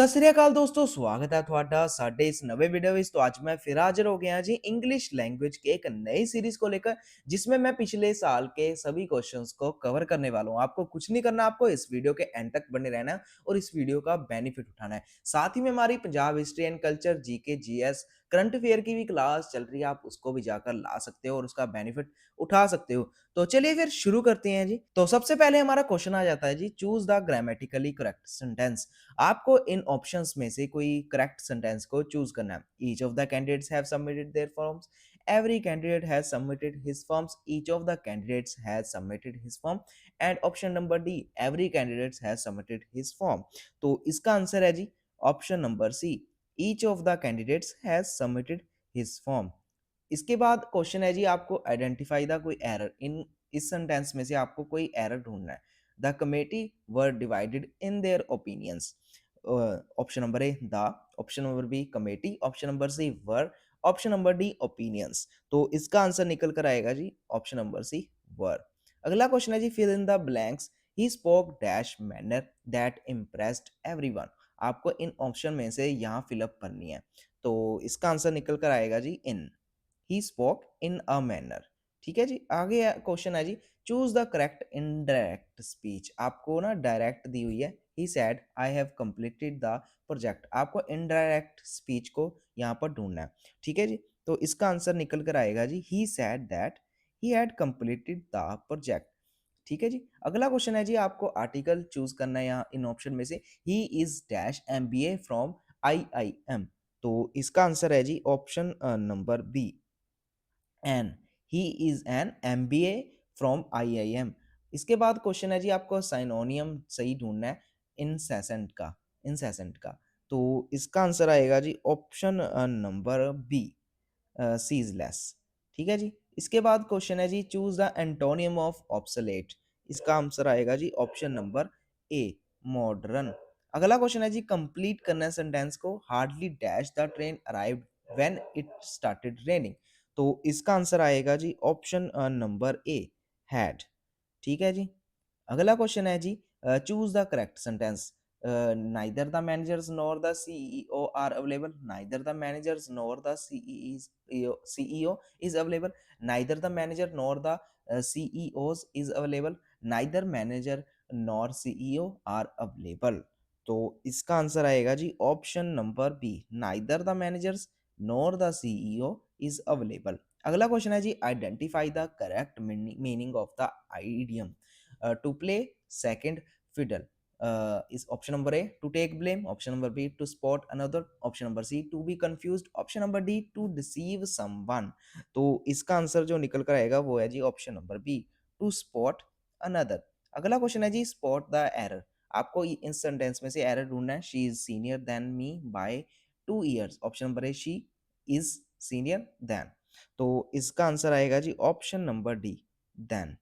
ਸਤਿ ਸ੍ਰੀ ਅਕਾਲ ਦੋਸਤੋ, ਸਵਾਗਤ ਹੈ ਤੁਹਾਡਾ ਸਾਡੇ इस नवे वीडियो में। तो आज मैं फिर हाजिर हो गया जी इंग्लिश लैंग्वेज के एक नई सीरीज को लेकर, जिसमें मैं पिछले साल के सभी क्वेश्चंस को कवर करने वाला हूं। आपको कुछ नहीं करना, आपको इस वीडियो के एंड तक बने रहना है और इस वीडियो का बेनिफिट उठाना है। साथ ही में हमारी Punjab history and culture, GK, GS, current affair की भी क्लास चल रही है, आप उसको भी जाकर ला सकते हो और उसका बेनिफिट उठा सकते हो। तो चलिए फिर शुरू करते हैं जी। तो सबसे पहले हमारा क्वेश्चन आ जाता है जी, choose the grammatically correct sentence. आपको इन ऑप्शंस में से कोई करेक्ट सेंटेंस को चूज करना है। Each of the candidates have submitted their forms. Every candidate has submitted his forms. Each of the candidates has submitted his form. And option number D, every candidates has submitted his form. तो इसका answer है जी option number C, each of the candidates has submitted his form. इसके बाद question है जी, आपको identify the कोई एरर इन, इस सेंटेंस में से आपको कोई एरर ढूंढना है। The committee were divided in their opinions. Option number A the, option number B committee, option number C were, option number D opinions. तो इसका आंसर निकल कर आएगा जी ऑप्शन नंबर सी वर। अगला क्वेश्चन है जी, fill in the blanks. He spoke dash manner that impressed everyone. आपको इन ऑप्शन में से यहाँ फिलअप करनी है। तो इसका आंसर निकल कर आएगा जी इन, he spoke in a manner. ठीक है जी। आगे क्वेश्चन है जी, choose the correct indirect speech. आपको ना डायरेक्ट दी हुई है, he said I have completed the project. आपको इनडायरेक्ट स्पीच को यहाँ पर ढूंढना है। ठीक है जी। तो इसका आंसर निकल कर आएगा जी, he said that he had completed the project. ठीक है जी। अगला क्वेश्चन है जी, आपको आर्टिकल चूज करना है यहाँ इन ऑप्शन में से। He is dash MBA from IIM. तो इसका आंसर है जी option number B, an, he is an MBA from IIM. इसके बाद क्वेश्चन है जी, आपको साइनोनियम सही ढूंढना है इंसेसेंट का, इंसेसेंट का। तो इसका आंसर आएगा जी ऑप्शन नंबर बी, सीजलेस। ठीक है जी। इसके बाद क्वेश्चन है जी, choose the antonym of obsolete. इसका आंसर आएगा जी ऑप्शन नंबर ए, मॉडर्न। अगला क्वेश्चन है जी, कंप्लीट करना है सेंटेंस को। Hardly dash the train arrived when it started raining. तो इसका आंसर आएगा जी ऑप्शन नंबर ए, हैड। ठीक है जी। अगला क्वेश्चन है जी, choose the correct sentence. Neither the managers nor the CEO are available. Neither the managers nor the CEO is available. Neither the manager nor the CEOs is available. Neither manager nor CEO are available. तो इसका answer आएगा जी option number B, neither the managers nor the CEO is available. अगला question है जी, identify the correct meaning of the idiom. To play second fiddle is option number A, to take blame, option number B, to spot another, option number C, to be confused, option number D, to deceive someone। तो इसका answer जो निकल कर आएगा वो है जी option number B, to spot another. अगला क्वेश्चन है जी, स्पॉट द एरर। आपको इन सेंटेंस में से एरर ढूंढना है। She is senior than me by 2 years। Option number A, she is senior than. तो इसका आंसर आएगा जी ऑप्शन नंबर डी, देन।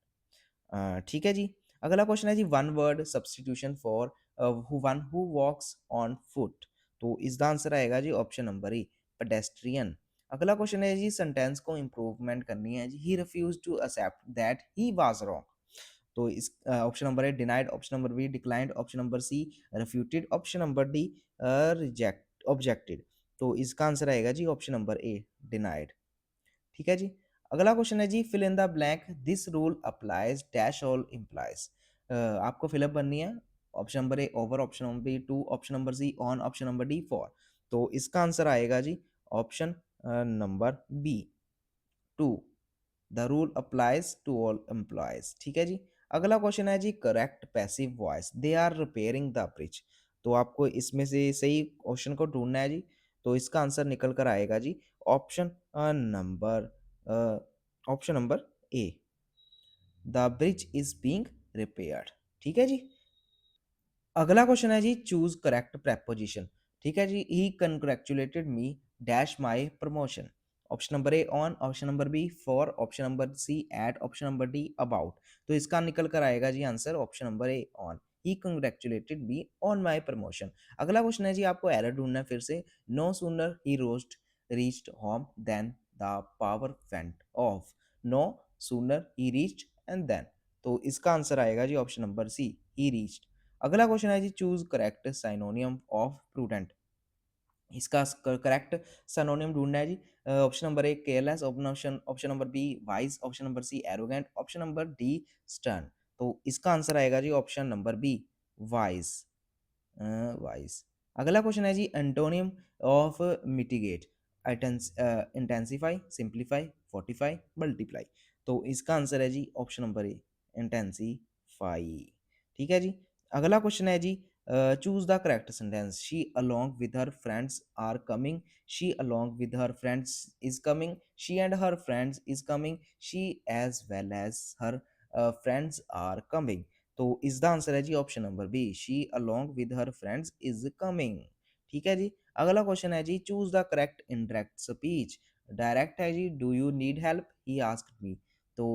ठीक है जी। अगला क्वेश्चन है जी, one word substitution for one who walks on foot. तो इसका आंसर आएगा जी ऑप्शन नंबर ई, पेडेस्ट्रियन। अगला क्वेश्चन है जी, सेंटेंस को इंप्रूवमेंट करनी है जी। He refuse to accept that he was wrong. तो इस option number A denied, option number B declined, option number C refuted, option number D reject objected. तो इसका आंसर आएगा जी ऑप्शन नंबर ए, डिनाइड। ठीक है जी। अगला क्वेश्चन है जी, fill in the blank, this rule applies dash all employees. आपको फिलअप करनी है। Option number A over, option number B to, option number C on, option number D for. तो इसका आंसर आएगा जी option number B, to. The rule applies to all employees. ठीक है जी। अगला क्वेश्चन है जी, correct passive voice, they are repairing the bridge. तो आपको इसमें से सही क्वेश्चन को ढूंढना है जी। तो इसका आंसर निकल कर आएगा जी option number option number A, the bridge is being repaired. ठीक है जी। अगला क्वेश्चन है जी, चूज करेक्ट प्रेपोजिशन। ठीक है जी। He congratulated me dash my promotion. Option number A on, option number B for, option number C at, option number D about. तो इसका निकल कर आएगा जी answer option number A, on. He congratulated me on my promotion. अगला question है जी, आपको एरर ढूंढना है फिर से। No sooner he roast reached home than the power went off. No sooner he reached and then. तो इसका आंसर आएगा जी option number C, he reached. अगला क्वेश्चन है जी, choose correct synonym of prudent. इसका करेक्ट सिनोनिम ढूंढना है जी। Option number A careless, option option number B wise, option number C arrogant, option number D stern. तो इसका आंसर आएगा जी option number B wise. Wise. अगला क्वेश्चन है जी, antonym of mitigate. Intensify, simplify, fortify, multiply. तो इसका answer है जी ऑप्शन नंबर ए इंटेंसिफाई। ठीक है जी। अगला क्वेश्चन है जी, choose the correct sentence. She along with her friends are coming, she along with her friends is coming, she and her friends is coming, she as well as her friends are coming. तो इसका answer है जी option number B, she along with her friends is coming. ठीक है जी। अगला question है जी, choose the correct indirect speech. Direct है जी, do you need help, he asked me. तो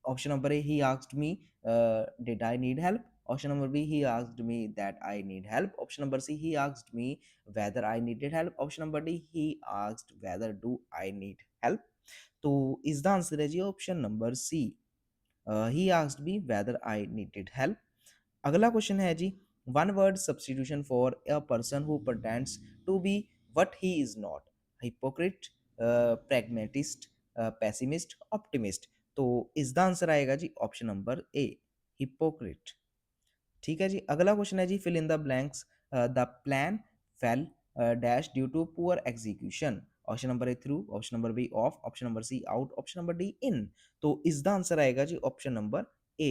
option number A, he asked me did I need help. Option number B, he asked me that I need help. Option number C, he asked me whether I needed help. Option number D, he asked whether do I need help. तो इसका answer है जी option number C, he asked me whether I needed help. अगला question है जी, one word substitution for a person who pretends to be what he is not. Hypocrite, pragmatist, pessimist, optimist. तो इसका answer आएगा जी option number A, hypocrite. ठीक है जी। अगला क्वेश्चन है जी, fill in the blanks. The plan fell dash due to poor execution. Option number A through, option number B of, option number C out, option number D in. तो इसका answer आएगा जी option number A,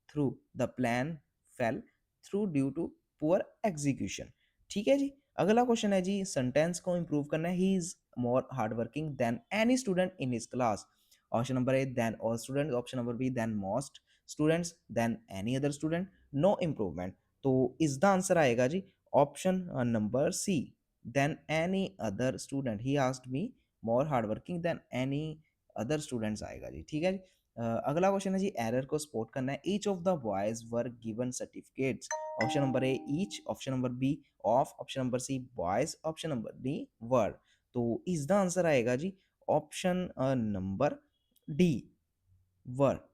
through. The plan fell through due to poor execution. ठीक है जी। अगला question है जी, सेंटेंस को इंप्रूव करना है। He is more hard working than any student in his class. Option number A than all student, option number B than most students, than any other student, no improvement. तो इसका answer आएगा जी option number C, than any other student. He asked me more hard working than any other students आएगा जी। ठीक है जी। अगला क्वेश्चन है जी, एरर को स्पॉट करना है। Each of the boys were given certificates. Option number A each, option number B of, option number C boys, option number D were. तो इसका आंसर आएगा जी ऑप्शन नंबर डी, वर।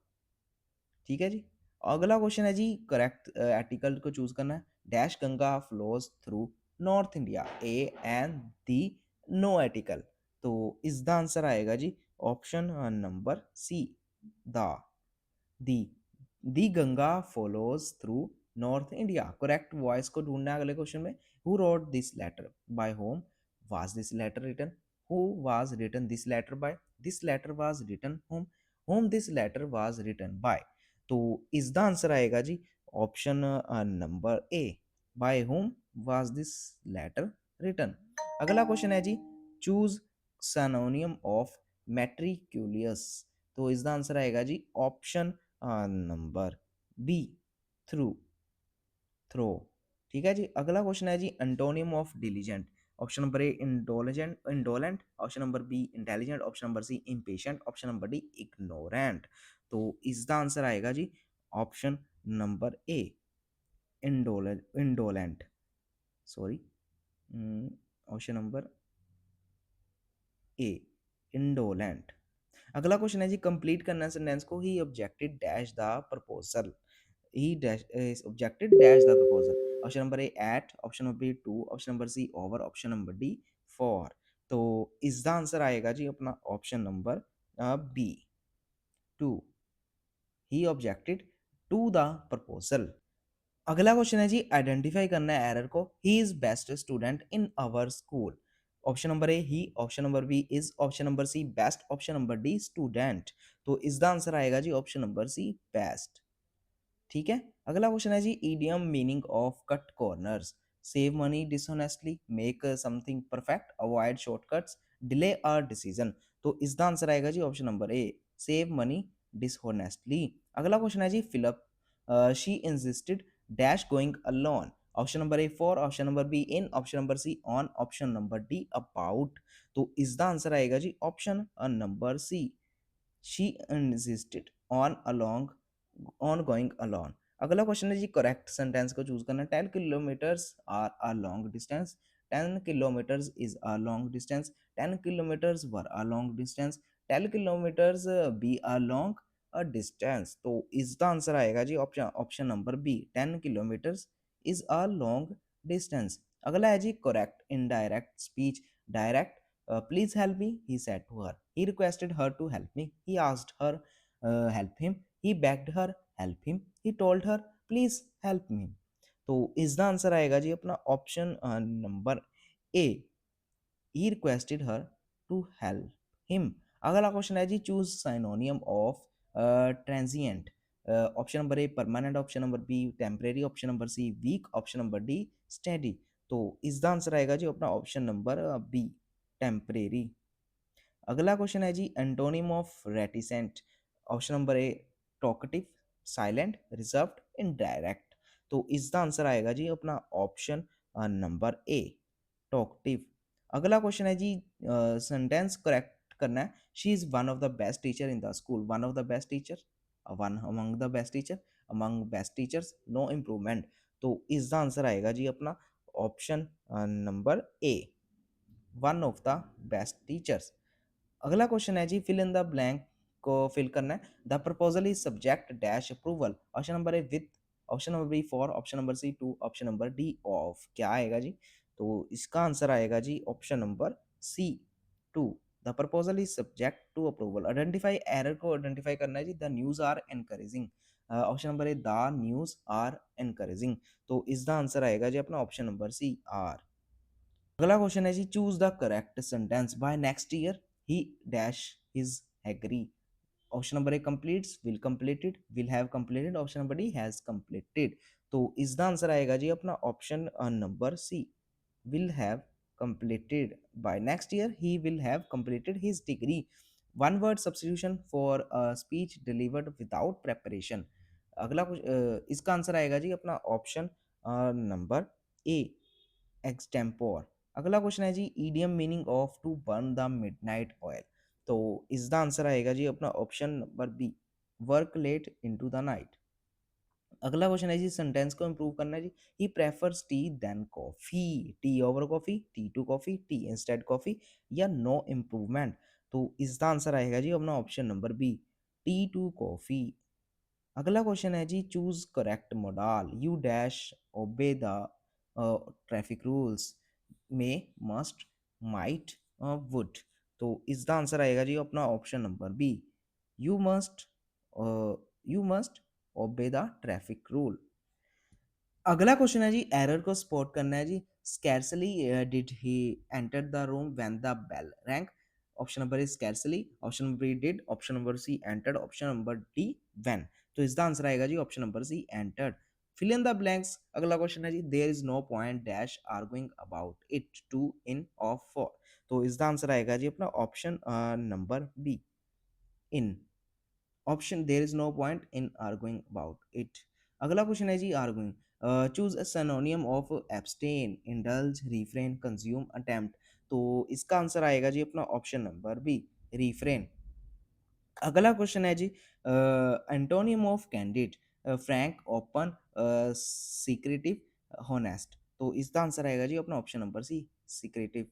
ठीक है जी। अगला क्वेश्चन है जी, करेक्ट आर्टिकल को चूज करना है। Dash Ganga flows through north India, A and the no article. तो इसका आंसर आएगा जी option number C, the, the. The Ganga follows through north India. Correct voice को ढूंढना है अगले क्वेश्चन में। Who wrote this letter, by whom was this letter written, who was written this letter by, this letter was written whom this letter was written by. तो इसका answer आएगा जी option number A, by whom was this letter written. अगला question है जी, choose सिनोनियम of मैट्रिक्यूलियस। तो इसका answer आएगा जी option number B, through, throw. ठीक है जी। अगला क्वेश्चन है जी, antonym of diligent. Option number A indolent, indolent, option number B intelligent, option number C impatient, option number D ignorant. तो इसका आंसर आएगा जी option number A, indolent, sorry, option number A, indolent. अगला question है जी, complete करना sentence को। He objected dash the proposal, he dash is objected dash the proposal। Option number A at, option number B to, option number C over, option number D for. तो इसका answer आएगा जी अपना option number B, to. He objected to the proposal. अगला question है जी, identify करना है एरर को। He is best student in our school. Option number A he, option number B is, option number C best, option number D student. तो इसका answer आएगा जी ऑप्शन नंबर सी, बेस्ट। ठीक है। अगला क्वेश्चन है जी, idiom meaning of cut corners. Save money dishonestly, make something perfect, avoid shortcuts, delay a decision. तो इसका आंसर आएगा जी option number A, save money dishonestly. अगला क्वेश्चन है जी, fill up she insisted dash going alone. Option number A for, option number B in, option number C on, option number D about. तो इसका answer आएगा जी option number C, she insisted on along, on going alone. अगला question है जी, correct sentence को choose करना। 10 kilometres are a long distance, 10 kilometres is a long distance, 10 kilometres were a long distance, 10 kilometres be a long a distance. तो इसका answer आएगा जी option option number B, 10 kilometres is a long distance. अगला है जी correct indirect speech. Direct, please help me he said to her, he requested her to help me, he asked her help him, he begged her help him, he told her please help me. तो इसका answer आएगा जी अपना option number A, he requested her to help him। अगला question है जी choose synonym of transient. Option number A permanent, option number B temporary, option number C weak, option number D steady. तो इसका answer आएगा जी अपना option number B temporary. अगला question है जी antonym of reticent. Option number A talkative, silent, reserved, indirect. तो इसका आंसर आएगा जी अपना ऑप्शन नंबर ए टॉकटिव। अगला क्वेश्चन है जी सेंटेंस करेक्ट करना है। She is one of the best teacher in the school. One of the best teacher, one among the best teacher, among best teachers, no improvement. तो इसका answer आएगा जी अपना option number A one of the best teachers. अगला question है जी fill in the blank को fill करना है। The proposal is subject dash approval. Option number A with, option number B for, option number C to, option number D of. क्या आएगा जी? तो इसका आंसर आएगा जी option number C to. The proposal is subject to approval. Identify error को identify करना है जी। The news are encouraging. Option number A the news are encouraging. तो इसका आंसर आएगा जी अपना ऑप्शन नंबर सी आर। अगला क्वेश्चन है जी choose the correct sentence. By next year he dash his degree. Option number A completes, will completed, will have completed, option number D has completed. तो इसका answer आएगा जी अपना option number C will have completed। By next year he will have completed his degree। one word substitution for a speech delivered without preparation। अगला कुछ इसका answer आएगा जी अपना ऑप्शन नंबर ए एक्सटेम्पोर। अगला क्वेश्चन है जी idiom meaning of to burn the midnight oil. तो इसका आंसर आएगा जी अपना option number B work late into the night. अगला क्वेश्चन है जी सेंटेंस को इंप्रूव करना है जी। He prefers tea than coffee. Tea over coffee, tea to coffee, tea instead coffee, या नो इम्प्रूवमेंट। तो इसका आंसर आएगा जी अपना option number B T to coffee. अगला क्वेश्चन है जी choose correct modal. You dash obey the traffic rules में मस्ट माइट वुड। तो इसका आंसर आएगा जी अपना option number B you must obey the traffic rule. अगला क्वेश्चन है जी एरर को स्पॉट करना है जी। Scarcely did he enter the room when the bell rang. Option number is scarcely, option number B did, option number C entered, option number D when. तो इसका answer आएगा जी option number C entered. Fill in the blanks. अगला question है जी there is no point dash arguing about it to in of for. तो इसका answer आएगा जी अपना option number B in. Option there is no point in arguing about it. अगला question है जी arguing. Choose a synonym of abstain, indulge, refrain, consume, attempt. तो इसका आंसर आएगा जी अपना ऑप्शन नंबर बी रिफ्रेन। अगला क्वेश्चन है जी antonym of candid, frank, open, secretive, honest. तो इसका आंसर आएगा जी अपना ऑप्शन नंबर सी सीक्रेटिव।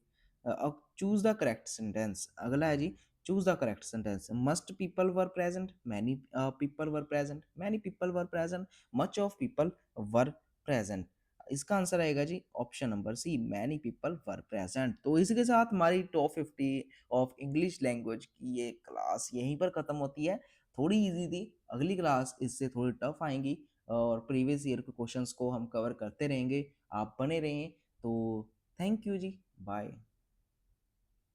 अब चूज द करेक्ट सेंटेंस। अगला है जी choose the correct sentence. Must people were present, many people were present, many people were present, much of people were present. इसका आंसर आएगा जी option number C many people were present. तो इसी के साथ हमारी टॉप 50 ऑफ इंग्लिश लैंग्वेज की ये क्लास यहीं पर ख़त्म होती है। थोड़ी इजी थी, अगली क्लास इससे थोड़ी टफ आएंगी और प्रीवियस ईयर के क्वेश्चंस को हम कवर करते रहेंगे। आप बने रहें। तो थैंक यू जी, बाय।